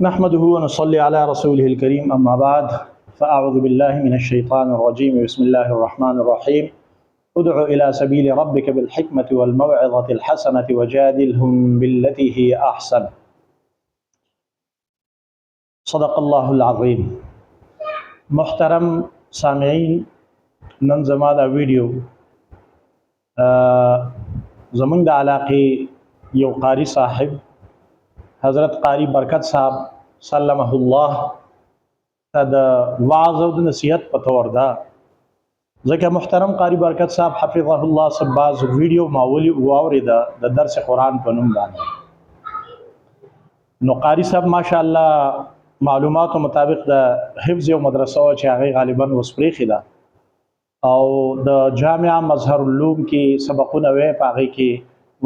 نحمده ونصلي على رسوله الكريم أما بعد فأعوذ بالله من الشيطان الرجيم بسم الله الرحمن الرحيم ادع إلى سبيل ربك بالحكمة والموعظة الحسنة وجادلهم بالتي هي أحسن صدق الله العظيم. محترم سامعین، نن زما دا ویډیو زمونږ د علاقې یو قاری صاحب حضرت قاری برکت صاحب سلمه الله ته د وعظ او د نصیحت په تور ده. ځکه محترم قاری برکت صاحب حفظه الله سباز ویډیو ما واورېده د درس قرآن په نوم باندې. نو قاری صاحب ماشاءالله معلوماتو مطابق د حفظ یو مدرسه چې هغه غالبا وسپریخي ده او د جامعه مظهر العلوم کې سبقونه وې په هغې کې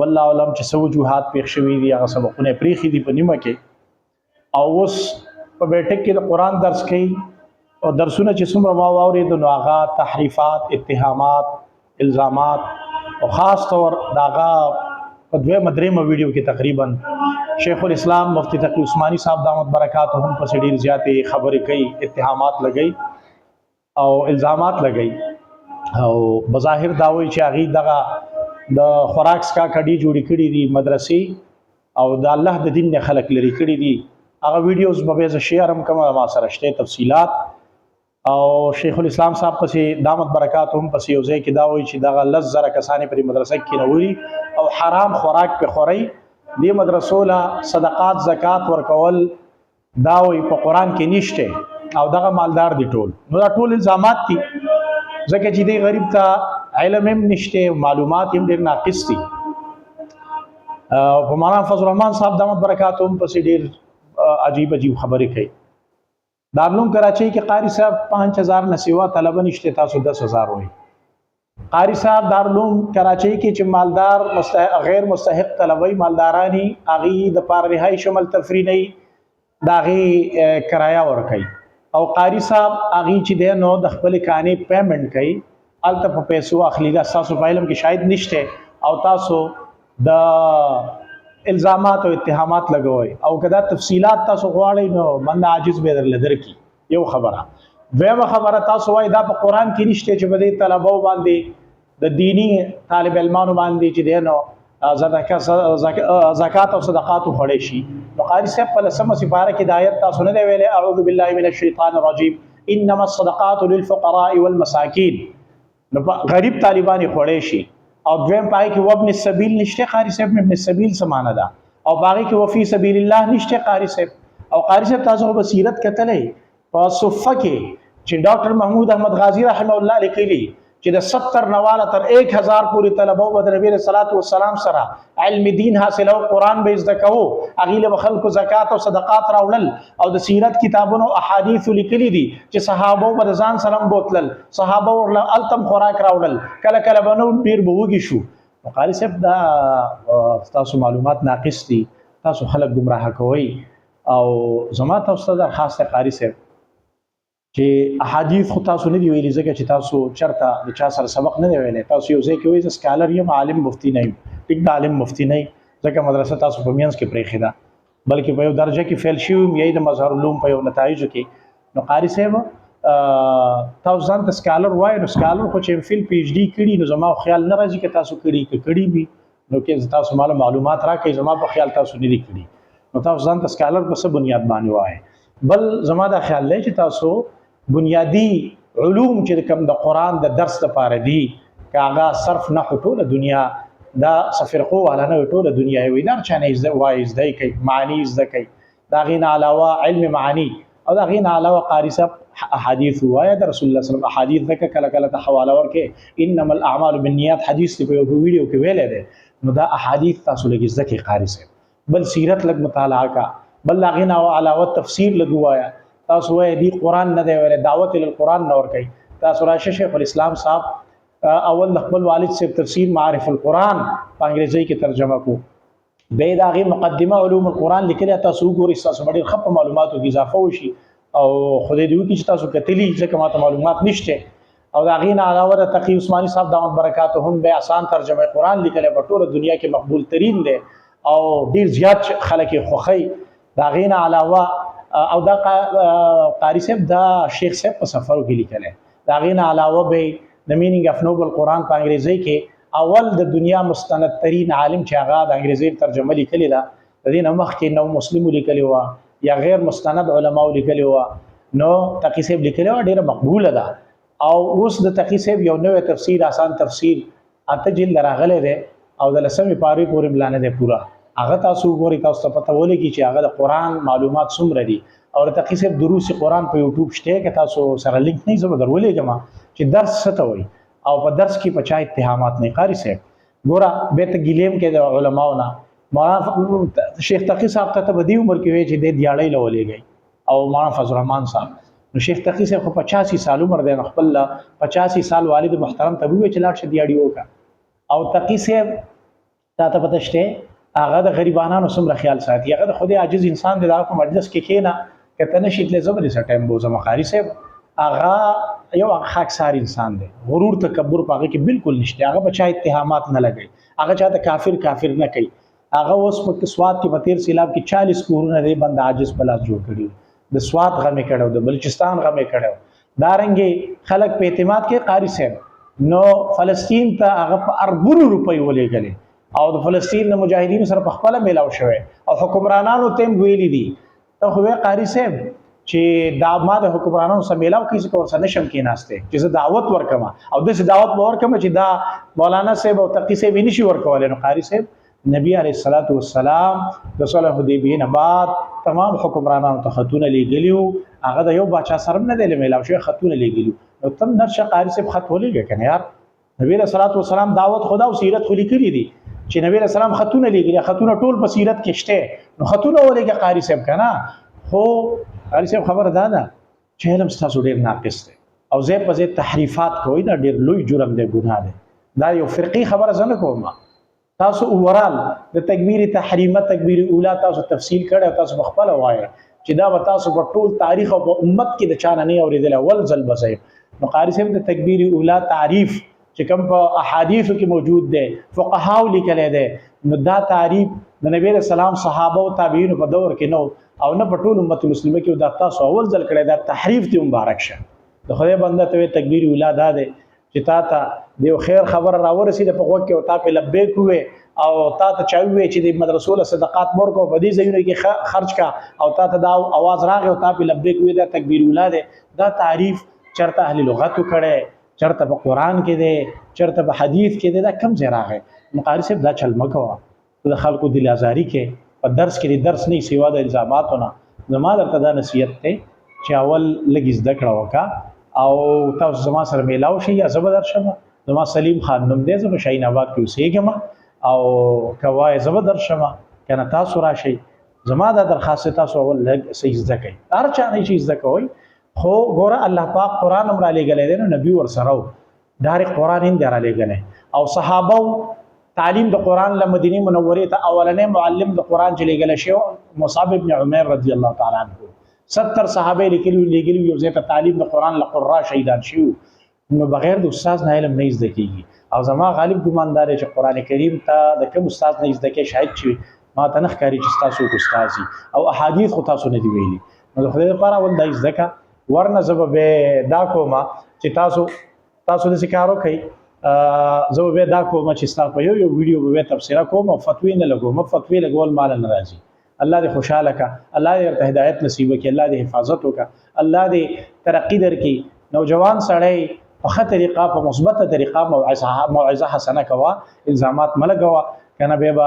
والله علم چې څه وجوهات پېښ شوي دي هغه سبقونه پرېښي دي په نیمه کې او اوس په بیټک کې د قرآن درس کوي او درسونه چې څومره ما واورېدو نو هغه تحریفات، اتهامات، الزامات او خاص طور د هغه په دویمه درېیمه ویډیو کې تقریبا شیخ الاسلام مفتی تقی عثماني صاحب دامت برکات هم پسې ډېر زیاتې خبرې کوي، اتهامات لګوي او الزامات لګوي او بظاهر دا وایي چې هغې دغه د خوراک سکا کډي جوړې کړي دي مدرسې او د الله د دین نه خلک لرې کړي دي. هغه ویډیوز به زه شیر هم کوم، ما سره شته تفصیلات او شیخ الاسلام صاحب پسې دامت برکات هم پسې یو ځای کې دا وایي چې دغه 10,000 کسانې پرې مدرسه کې کېنولي او حرام خوراک پې خورئ. دې مدرسو له صدقات زکات ورکول دا وایي په قرآن کې نشته او دغه مالدار دي ټول. نو دا ټول الزامات دي ځکه چې دې غریب ته علم هم نشته، معلومات هم ډېر ناقص دي. په مولانا فضل الرحمن صاحب دامت برکات هم پسې ډېر عجیب خبرې کوي. دارالعلوم کراچۍ کې قاری صاحب 5,000 نه سوا طلبه نشته، تاسو 10,000 وایي. قاری صاحب دارالعلوم کراچۍ کې چې مالدار غیر مستحق طلبه مالدارانی هغې د پاره رهایش عمل تفریح نه د هغې کرایه ورکوي او قاری صاحب هغې چې دی نو د خپلې کانې پیمنټ کوي، هلته په پیسو اخلي. دا ستاسو په علم کې شاید نشته او تاسو د الزامات او اتهامات لګوئ او که دا تفصیلات تاسو غواړئ نو بنده عاجز به درله درکړي. یو خبره. دویمه خبره، تاسو وایي دا په قرآن کې نشته چې په دې طلبو باندې د دینی طالب علمانو باندې چې دی نو زکات او صدقاتو خوړی شي. نو قاری صاحب په 10مه سپاره کې د آیت تاسو نه دی ویلی اعوذ بالله من الشیطان الرجیم انما الصدقات للفقراء والمساکین. نو غریب طالبان خوړی شي او دویم پای کې وابن السبیل نشته. قاری صاحب ابن السبیل څه معنی ده او باقي کې وفي سبیل الله نشته. قاری صاحب او قاری صاحب تاسو بصیرت کتلې په صفه کې چې ډاکټر محمود احمد غازی رحمه الله لیکلی چې د 70 نواله تر 1000 پورې طلبه او د نبی صلی الله والسلام سره علم دین حاصل او قرآن به زده کوو، هغې له خلکو زکات او صدقات راوړل او د سیرت کتابونو احادیث لیکلي دي چې صحابه به ځان سره بوتلل، صحابه ورله التم خوراک راوړل، کله کله به نو ډېر به وږي شو. قاری صاحب دا تاسو معلومات ناقص دي، تاسو خلک ګمراه کوئ او زما تاسو ته درخواست دی قاری صاحب چې احادیث خو تاسو نه دی ویلي ځکه چې تاسو چرته د چا سره سبق نه دی ویلی. تاسو یو ځای کې وایي زه سکالر یم، عالم مفتی نه یم. ټیک د عالم مفتی نه ځکه مدرسه تاسو په منځ کې پرېښې ده بلکې په یو درجه کې فیل شوي یم، یی د مظهر العلوم په یو نتایجو کې. نو قاری صاحب تاسو ځان ته سکالر وایي، نو سکالر خو چې MPhil PhD کړي نو زما خیال نه راځي که تاسو کړي، که کړي وي نو کې تاسو ماله معلومات راکړئ. زما په خیال تاسو نه دي کړي، نو تاسو ځان ته سکالر په څه بنیاد باندې وایي. بل زما دا خیال دی چې تاسو بنیادی علوم چې کوم د قرآن د درس لپاره دي که هغه صرف نحو ټوله دنیا دا سفرقو والا نه ټوله دنیا وي دا چا نه وایي زده کوي، معانی زده کوي. د هغې نه علاوه علم معانی او د هغې نه علاوه قاری صاحب احادیث ووایه د رسول الله صلی الله علیه وسلم احادیث ځکه کله کله ته حواله ورکې انما الاعمال بالنیات حدیث دی په یو ویډیو کې ویلی دی. نو دا احادیث تاسو لږ زده کړئ قاری صاحب. بل سیرت لږ مطالعه کا، بل د هغې نه علاوه تفسیر لږ ووایه. تاسو وایي دی قرآن نه دی ویلی، دعوت القرآن نه ورکوي. تاسو راشه شیخ الاسلام صاحب اول د خپل والد صاحب تفسیر معارف القرآن په انګریزي کې ترجمه کو، بیا د هغې مقدمه علوم القرآن لیکلې تاسو وګورئ، ستاسو به ډېر ښه په معلوماتو کې اضافه وشي او خدای دې وکړي چې تاسو کتلي ځکه ماته معلومات نشته. او د هغې نه علاوه د تقي عثماني صاحب دامت برکاتو هم بیا آسان ترجمه قرآن لیکلی په ټوله دنیا کې مقبول ترین دی او ډېر زیات خلک یې خوښوي. دا غین علاوه او دا قاری صاحب دا شیخ صاحب په سفرو کې لیکل دا غین علاوه به د مینینګ اف نوبل قرآن په انګریزي کې اول د دنیا مستند ترین عالم چې هغه د انګریزي ترجمه لیکلی دا د دې نه مخکې نو مسلم لیکلی و یا غیر مستند علما لیکلی و نو تقی صاحب لیکلی و ډیره مقبوله ده او اوس د تقی صاحب یو نوې تفسیر آسان تفسیر اته جلد راغلی دی او د لسمې پارې پورې بلانه دی پورا هغه تاسو ګوري تاسو ته پته ولګي چې هغه د قرآن معلومات څومره دي او د تقی صاحب دروس قرآن په یوټیوب شته کې تاسو سره لینک نه زبر ولېګم چې درس څه ته وایي او په درس کې په چا اتهامات نه قاری صاحب ګوره به ته ګیلیم کې د علماونه مولانا شیخ تقی صاحب ته په دې عمر کې وی چې د دیاړۍ لولېږي او مولانا فضل الرحمن صاحب نو شیخ تقی صاحب په 85 سال عمر دی خپل 85 سال والد محترم ته وی چې لاړ شه دیاړي وکا او تقی صاحب ته پته شته هغه د غریبانو سمره خیال ساتي هغه د خدای عاجز انسان دی دا په مجلس کې کېنا کته نشیت له زبر سره ټایم بوزه مخاری صاحب هغه یو خاکسار انسان دی غرور تکبر پاګه کې بالکل نشته هغه بچا اتهامات نه لګي هغه چاته کافر نه کوي هغه اوس په سواد کې په 13 سیلاب کې 40 کورونه دی بند عاجز بلاس جوړ کړي د سواد غمه کړو د بلوچستان غمه کړو دارنګي خلک په اعتماد کې قاری صاحب نو فلسطین ته هغه په اربونو روپۍ ولېګلې او د فلسطین د مجاهدینو سره په خپل میلاو شوی او حکمرانانو تم ویلي دي ته خو قاری صاحب چې دا ما د حکمرانانو سره میلاو کیږي کور سره نشم کې ناشته چې زه دعوت ورکم او د دعوت به ورکم چې دا مولانا صاحب او تقی صاحب نشي ورکول نو قاری صاحب نبی علیہ الصلوۃ والسلام د صلح حدیبیه نه بعد تمام حکمرانانو ته خطونه لیږلیو هغه د یو بچا سره نه دی میلاو شوی خطونه لیږلیو نو تم نرشه قاری صاحب خط ولېږه کنه یار نبی علیہ الصلوۃ والسلام دعوت خدا او سیرت خو لیکلی دي چې نبی رسول الله خطونه لیږي خطونه ټول په سیرت کې شته نو خطونه ولېږي قاری صاحب کنه خو قاری صاحب خبر ده چې علم ستاسو ډیر ناقص دی او زه په ځای تحریفات کوي دا ډیر لوی جرم دی ګناه دی دا یو فرقي خبره زنه کوم تاسو اورال د تکبیر تحریمه تکبیر اوله تاسو تفصیل کړه تاسو خپل وایي چې دا به تاسو په ټول تاریخ او امت کې د چانه نه اوریدل اول ځل بځای نو قاری صاحب د تکبیر اوله تعریف چې کوم په احادیثو کې موجود دی فقهاو لیکل دي نو دا تعریف د نبی رسول الله صحابه او تابعین په دور کې نو او نه په ټول امت مسلمه کې دا تاسو اول ځل کړی دا تحریف دی مبارک شه د خدای بنده ته تکبیر اولاد ده چې تا ته دیو خیر خبر راورسید په وخت کې او تا په لبیک وې او تا ته چاوي چې د مدرسو له صدقات مور کو په دې ځایونو کې خرج کا او تا ته دا आवाज راغی او تا په لبیک وې دا تکبیر اولاد دا تعریف چرته اهل لغت کړي چرته په قران کې دی چرته په حدیث کې دی دا کم ځای راغی مقاری صاحب دا چل مکوا د خلکو دل ازاری کې په درس کې درس نه سیوا د الزاماتونه زما درته دا نصیحت ته چې اول لګیز دکړه وکا او تاسو زما سره میلاو شي یا زبردر شمه زما سلیم خان نوم دی زما شاهین آباد کې اوسېږم او کوای زبردر شمه کنه تاسو راشي زما دا درخواست تاسو اول لګ صحیح ځکه هر چا نه شي ځکوي خو ګوره الله پاک قرآن هم را لېږلی دی نو نبي ورسره و دار قرآن هم دی را لېږلی او صحابه تعلیم د قرآن له مدینې منورې ته اولنی معلم د قرآن چې لېږلی شوی مصعب ابن عمیر رضی الله تعالی عنه 70 صحابه لیکلي یو ځای ته تعلیم د قرآن له قرا شهیدان شوي نو بغیر د استاد نه علم نه زده کېږي او زما غالب ګمان دا دی چې قرآن کریم ته د کوم استاد نه زده کې شاید چې ما ته نه ښکاري چې ستاسو استاد او احادیث خو تاسو نه دي ویلي نو د خدای لپاره اول دا زده که ورنه زه به دا کوم چې تاسو د کارو کوي زه به دا کوم چې تاسو په یو ویډیو به تفسیر کوم او فتوی نه لګوم فتوی لګول مال نه راځي الله دې خوشاله کا الله دې هدایت نصیب کړي الله دې حفاظت وکړي الله دې ترقی درکړي نوجوان سړی په ښه طریقه په مثبت طریقه موعظه حسنه کوا الزامات ملګوا کنه به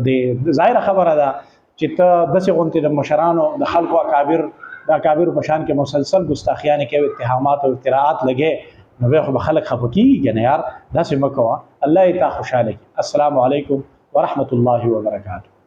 د ظاهر خبره ده چې ته داسې غونټې د مشرانو د خلکو اکابر په شان کې مسلسل ګستاخیانه کوي اتهامات او افتراءات لګي نو به خو خلک خفقي کنه یار داسې مکوا الله یې تا خوشاله کړي السلام علیکم ورحمت الله وبرکاته